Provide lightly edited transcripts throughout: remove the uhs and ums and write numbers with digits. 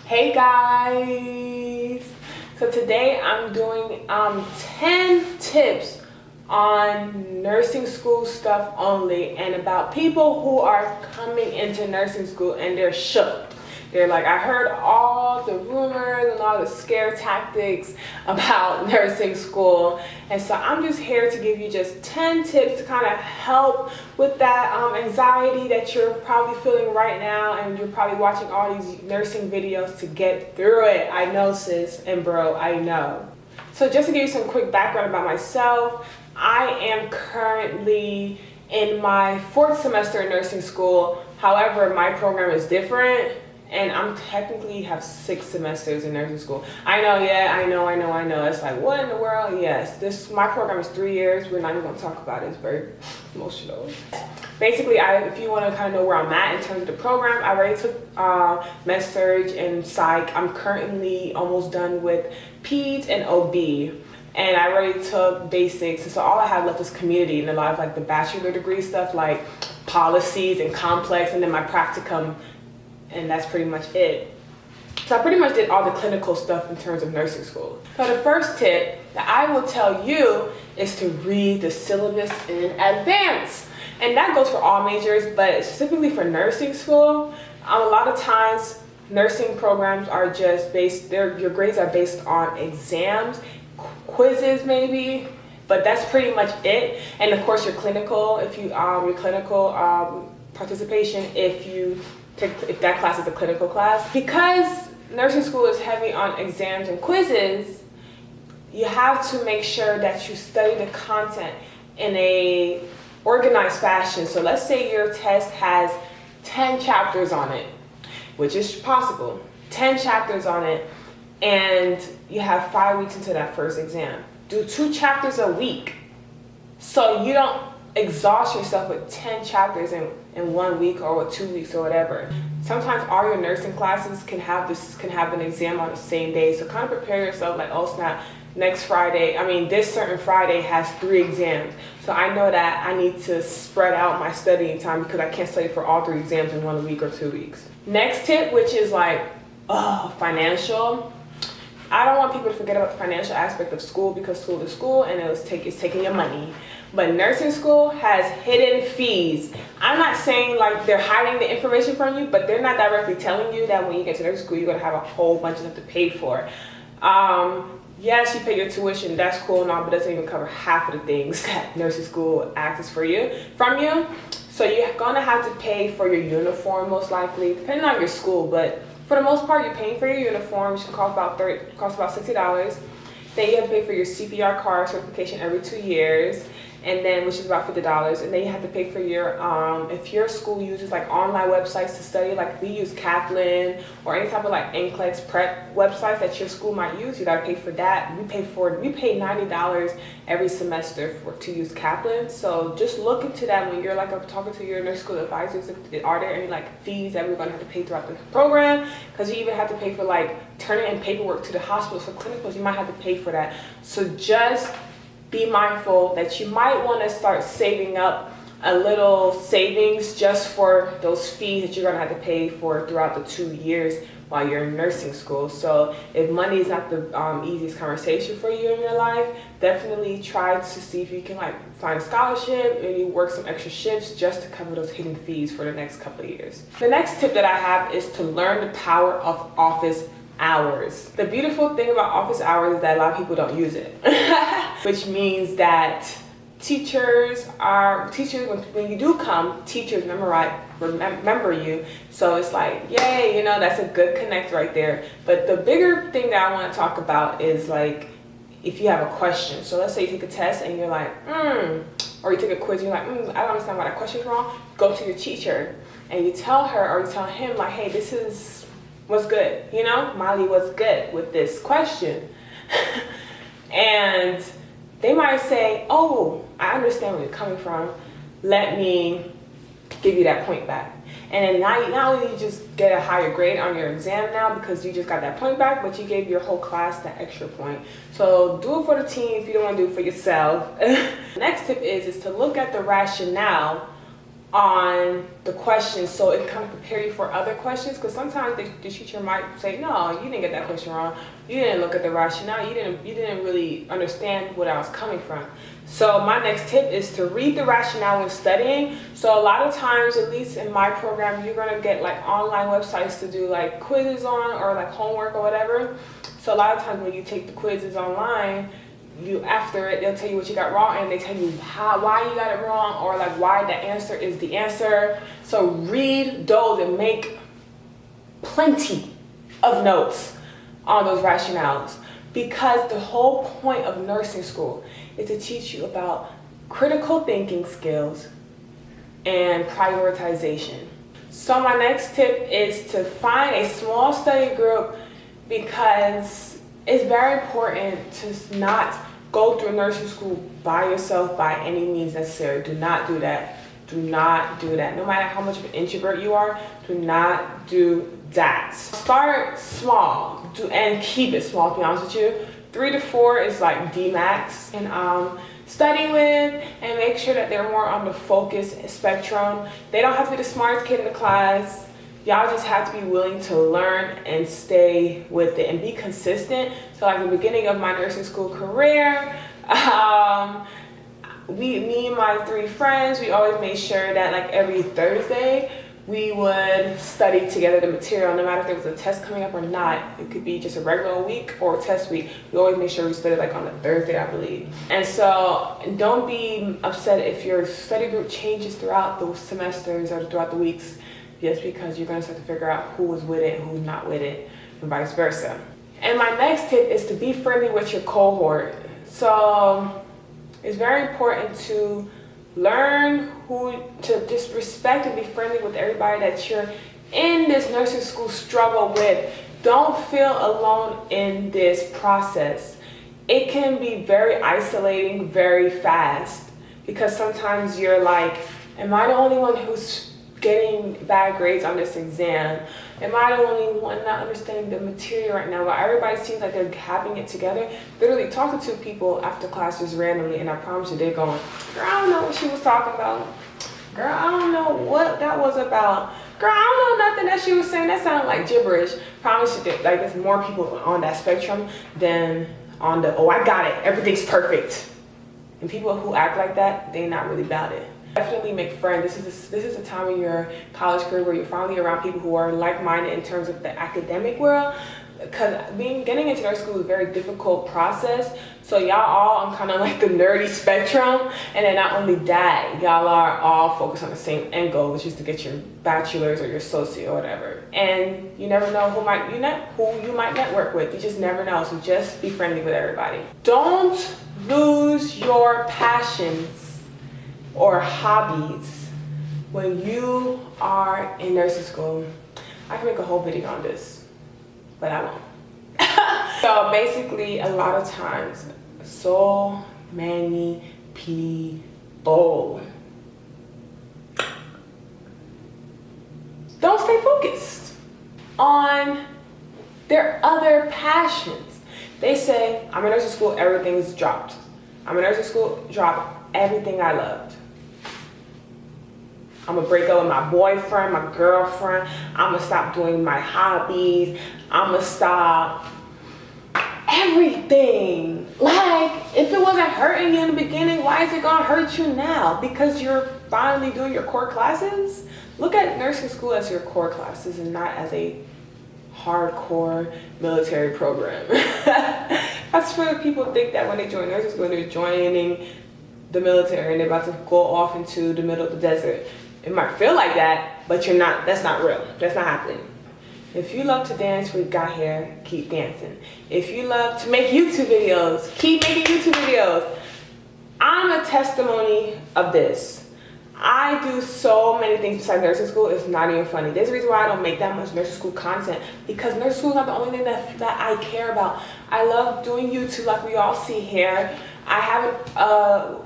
Hey guys! So today I'm doing 10 tips on nursing school stuff only, and about people who are coming into nursing school and they're shook. They're like, I heard all the rumors and all the scare tactics about nursing school, and so I'm just here to give you just 10 tips to kind of help with that anxiety that you're probably feeling right now, and you're probably watching all these nursing videos to get through it. I know, sis and bro, I know. So just to give you some quick background about myself, I am currently in my 4th semester in nursing school. However, my program is different, and I'm technically have 6 semesters in nursing school. I know, yeah, I know. It's like, what in the world? Yes, my program is 3 years. We're not even gonna talk about it. It's very emotional. Basically, if you wanna kind of know where I'm at in terms of the program, I already took med-surg and psych. I'm currently almost done with peds and OB. And I already took basics, and so all I have left is community and a lot of like the bachelor degree stuff like policies and complex, and then my practicum, and that's pretty much it. So I pretty much did all the clinical stuff in terms of nursing school. So the first tip that I will tell you is to read the syllabus in advance. And that goes for all majors, but specifically for nursing school, a lot of times nursing programs are just based, your grades are based on exams, quizzes maybe, but that's pretty much it. And of course your clinical, if you your clinical participation, if that class is a clinical class. Because nursing school is heavy on exams and quizzes, you have to make sure that you study the content in a organized fashion. So let's say your test has 10 chapters on it, which is possible, 10 chapters on it, and you have 5 weeks into that first exam. Do 2 chapters a week, so you don't exhaust yourself with 10 chapters in 1 week or 2 weeks or whatever. Sometimes all your nursing classes can have an exam on the same day, so kind of prepare yourself like, oh snap, this certain Friday has 3 exams. So I know that I need to spread out my studying time because I can't study for all 3 exams in 1 week or 2 weeks. Next tip, which is like, financial. I don't want people to forget about the financial aspect of school, because school is school and it's taking your money. But nursing school has hidden fees. I'm not saying like they're hiding the information from you, but they're not directly telling you that when you get to nursing school, you're gonna have a whole bunch of stuff to pay for. Yes, you pay your tuition, that's cool and all, but it doesn't even cover half of the things that nursing school asks from you. So you're gonna have to pay for your uniform most likely, depending on your school, but for the most part, you're paying for your uniform, which can cost about $60. Then you have to pay for your CPR card certification every 2 years, and then which is about $50. And then you have to pay for your if your school uses like online websites to study, like we use Kaplan or any type of like NCLEX prep websites that your school might use, you gotta pay for that. We pay $90 every semester to use Kaplan. So just look into that when you're like talking to your nurse school advisors. Are there any like fees that we're gonna have to pay throughout the program? Because you even have to pay for like turning in paperwork to the hospitals for clinicals. You might have to pay for that. So just be mindful that you might want to start saving up a little savings just for those fees that you're going to have to pay for throughout the 2 years while you're in nursing school. So if money is not the easiest conversation for you in your life, definitely try to see if you can like find a scholarship, maybe work some extra shifts just to cover those hidden fees for the next couple of years. The next tip that I have is to learn the power of office hours. The beautiful thing about office hours is that a lot of people don't use it, which means that teachers, when you do come, teachers remember you. So it's like, yay, that's a good connect right there. But the bigger thing that I want to talk about is like, if you have a question. So let's say you take a test and you're like, or you take a quiz and you're like, I don't understand why that question's wrong. Go to your teacher and you tell her or you tell him like, hey, this is what's good, Molly, what's good with this question? And they might say, oh, I understand where you're coming from. Let me give you that point back. And then not only you just get a higher grade on your exam now because you just got that point back, but you gave your whole class that extra point. So do it for the team if you don't want to do it for yourself. Next tip is to look at the rationale on the questions, so it kind of prepare you for other questions, because sometimes the teacher might say, no, you didn't get that question wrong, you didn't look at the rationale, you didn't really understand what I was coming from. So my next tip is to read the rationale when studying. So a lot of times, at least in my program, you're going to get like online websites to do like quizzes on, or like homework or whatever. So a lot of times when you take the quizzes online, after it, they'll tell you what you got wrong, and they tell you why you got it wrong, or like why the answer is the answer. So read those and make plenty of notes on those rationales, because the whole point of nursing school is to teach you about critical thinking skills and prioritization. So my next tip is to find a small study group, because it's very important to not go through nursing school by yourself by any means necessary. Do not do that. Do not do that. No matter how much of an introvert you are, do not do that. Start small and keep it small, to be honest with you. 3 to 4 is like the max. And study with, and make sure that they're more on the focus spectrum. They don't have to be the smartest kid in the class. Y'all just have to be willing to learn and stay with it and be consistent. So like the beginning of my nursing school career, me and my 3 friends, we always made sure that like every Thursday we would study together the material, no matter if there was a test coming up or not. It could be just a regular week or a test week. We always made sure we studied like on a Thursday, I believe. And so don't be upset if your study group changes throughout the semesters or throughout the weeks, just because you're going to start to figure out who was with it and who's not with it, and vice versa. And my next tip is to be friendly with your cohort. So it's very important to learn to just respect and be friendly with everybody that you're in this nursing school struggle with. Don't feel alone in this process. It can be very isolating very fast, because sometimes you're like, am I the only one who's getting bad grades on this exam? Am I the only one not understanding the material right now? While everybody seems like they're having it together, literally talking to people after class just randomly, and I promise you they're going, girl, I don't know what she was talking about. Girl, I don't know what that was about. Girl, I don't know nothing that she was saying. That sounded like gibberish. Promise you, like there's more people on that spectrum than on the, oh, I got it, everything's perfect. And people who act like that, they're not really about it. Definitely make friends. This is a time in your college career where you're finally around people who are like-minded in terms of the academic world, because getting into nursing school is a very difficult process. So y'all all on kind of like the nerdy spectrum, and then not only that, y'all are all focused on the same end goal, which is to get your bachelor's or your associate or whatever. And you never know who you might network with. You just never know. So just be friendly with everybody. Don't lose your passions or hobbies when you are in nursing school. I can make a whole video on this, but I won't. So basically, a lot of times, so many people don't stay focused on their other passions. They say, I'm in nursing school, everything's dropped. I'm in nursing school, drop everything I loved. I'm gonna break up with my boyfriend, my girlfriend. I'm gonna stop doing my hobbies. I'm gonna stop everything. Like, if it wasn't hurting you in the beginning, why is it gonna hurt you now? Because you're finally doing your core classes? Look at nursing school as your core classes and not as a hardcore military program. That's where people think that when they join nursing school, they're joining the military and they're about to go off into the middle of the desert. It might feel like that, but you're not. That's not real. That's not happening. If you love to dance when you got here, keep dancing. If you love to make YouTube videos, keep making YouTube videos. I'm a testimony of this. I do so many things besides nursing school, it's not even funny. There's a reason why I don't make that much nursing school content, because nursing school is not the only thing that I care about. I love doing YouTube like we all see here. I have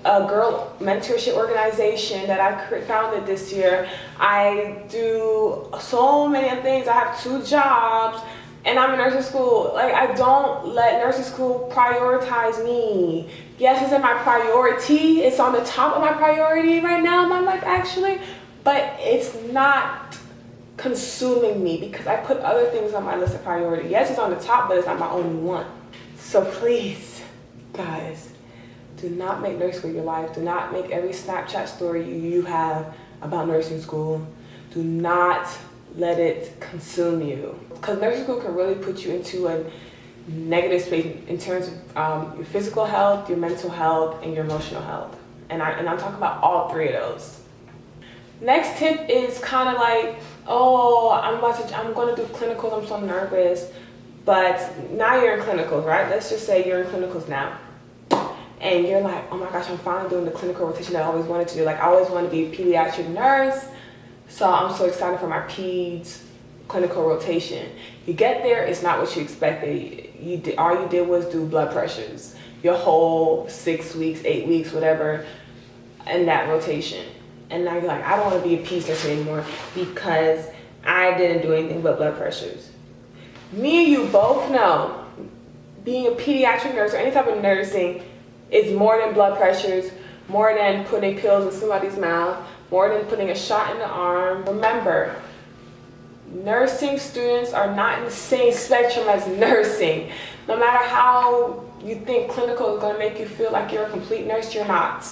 a girl mentorship organization that I founded this year. I do so many things. I have 2 jobs and I'm in nursing school. Like, I don't let nursing school prioritize me. Yes, it's in my priority. It's on the top of my priority right now in my life, actually. but it's not consuming me because I put other things on my list of priority. Yes, it's on the top, but it's not my only one. So please, guys, do not make nursing school your life. Do not make every Snapchat story you have about nursing school. Do not let it consume you. Because nursing school can really put you into a negative space in terms of your physical health, your mental health, and your emotional health. And I'm talking about all three of those. Next tip is kind of like, oh, I'm going to do clinicals, I'm so nervous. But now you're in clinicals, right? Let's just say you're in clinicals now. And you're like, oh my gosh, I'm finally doing the clinical rotation that I always wanted to do. Like, I always wanted to be a pediatric nurse. So I'm so excited for my peds clinical rotation. You get there, it's not what you expected. All you did was do blood pressures. Your whole 6 weeks, 8 weeks, whatever, in that rotation. And now you're like, I don't want to be a peds nurse anymore because I didn't do anything but blood pressures. Me and you both know being a pediatric nurse or any type of nursing is more than blood pressures, more than putting pills in somebody's mouth, more than putting a shot in the arm. Remember, nursing students are not in the same spectrum as nursing. No matter how you think clinical is going to make you feel like you're a complete nurse, you're not.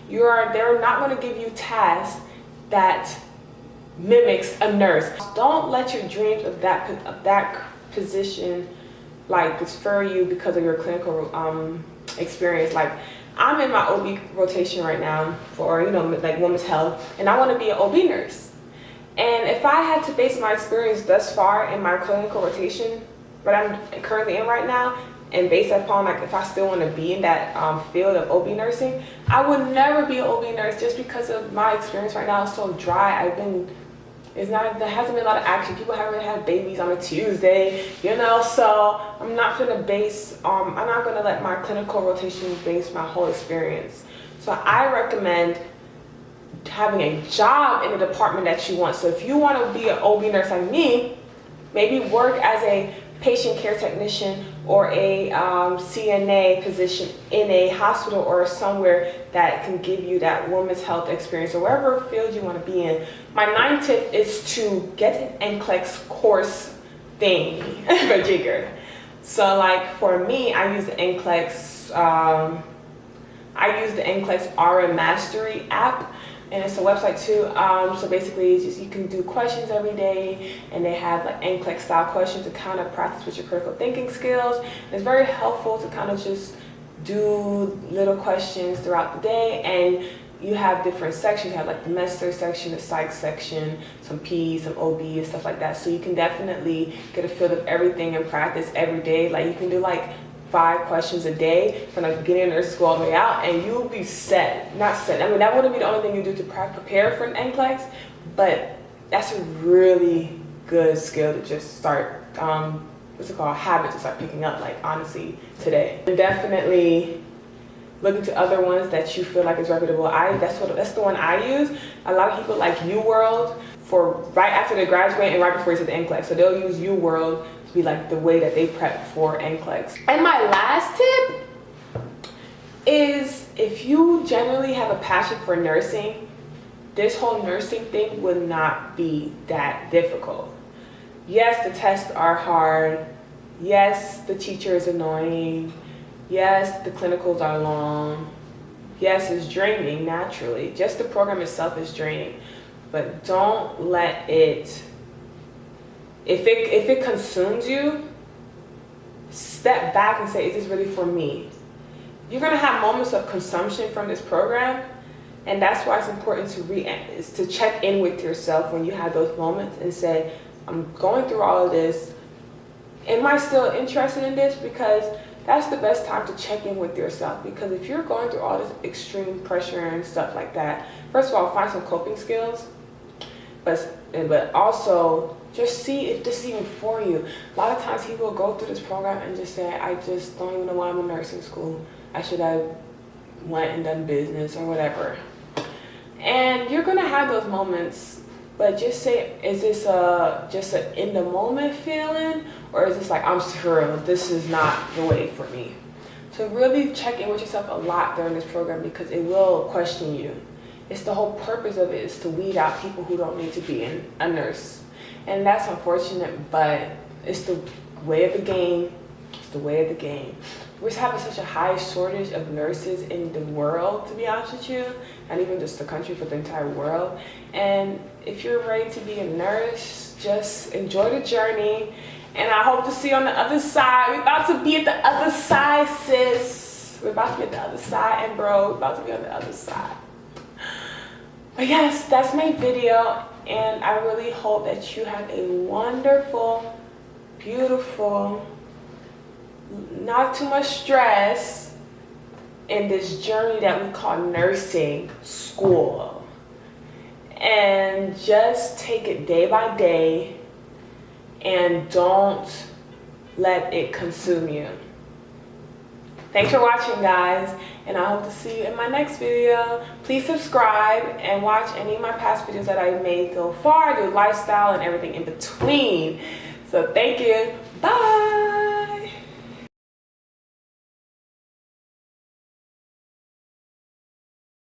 They're not going to give you tasks that mimics a nurse. Don't let your dreams of that position like deter you because of your clinical experience. Like, I'm in my OB rotation right now for, you know, like women's health, and I want to be an OB nurse. And if I had to base my experience thus far in my clinical rotation, what I'm currently in right now, and based upon like if I still want to be in that field of OB nursing, I would never be an OB nurse just because of my experience right now. It's so dry. There hasn't been a lot of action. People haven't really had babies on a Tuesday, you know, so I'm not gonna let my clinical rotation base my whole experience. So I recommend having a job in the department that you want. So if you want to be an OB nurse like me, maybe work as a patient care technician or a CNA position in a hospital or somewhere that can give you that women's health experience or wherever field you want to be in. My 9th tip is to get an NCLEX course thing rejiggered. So like for me, I use the NCLEX RN Mastery app. And it's a website too, so basically it's just you can do questions every day, and they have like NCLEX style questions to kind of practice with your critical thinking skills. And it's very helpful to kind of just do little questions throughout the day, and you have different sections. You have like the med-surg section, the psych section, some P, some OB and stuff like that. So you can definitely get a feel of everything and practice every day. Like you can do like 5 questions a day from the beginning of nursing school all the way out, and you'll be set. Not set. I mean, that wouldn't be the only thing you do to prepare for an NCLEX, but that's a really good skill to just start, habit to start picking up, like honestly, today. And definitely look into other ones that you feel like is reputable. That's the one I use. A lot of people like UWorld for right after they graduate and right before you to the NCLEX. So they'll use UWorld to be like the way that they prep for NCLEX. And my last tip is if you generally have a passion for nursing, this whole nursing thing would not be that difficult. Yes, the tests are hard. Yes, the teacher is annoying. Yes, the clinicals are long. Yes, it's draining naturally. Just the program itself is draining. But don't let it, if it consumes you, step back and say, is this really for me? You're gonna have moments of consumption from this program, and that's why it's important to check in with yourself when you have those moments and say, I'm going through all of this. Am I still interested in this? Because that's the best time to check in with yourself, because if you're going through all this extreme pressure and stuff like that, first of all, find some coping skills, but also just see if this is even for you. A lot of times people go through this program and just say, I just don't even know why I'm in nursing school. I should have went and done business or whatever. And you're gonna have those moments, but just say, is this just an in the moment feeling, or is this like, I'm sure this is not the way for me? So really check in with yourself a lot during this program, because it will question you. it's the whole purpose of it is to weed out people who don't need to be a nurse. And that's unfortunate, but it's the way of the game. It's the way of the game. We're having such a high shortage of nurses in the world, to be honest with you, not even just the country, but the entire world. And if you're ready to be a nurse, just enjoy the journey. And I hope to see you on the other side. We're about to be at the other side, sis. We're about to be at the other side, and bro, we're about to be on the other side. But yes, that's my video, and I really hope that you have a wonderful, beautiful, not too much stress in this journey that we call nursing school. And just take it day by day and don't let it consume you. Thanks for watching, guys, and I hope to see you in my next video. Please subscribe and watch any of my past videos that I've made so far, the lifestyle and everything in between. So thank you. Bye.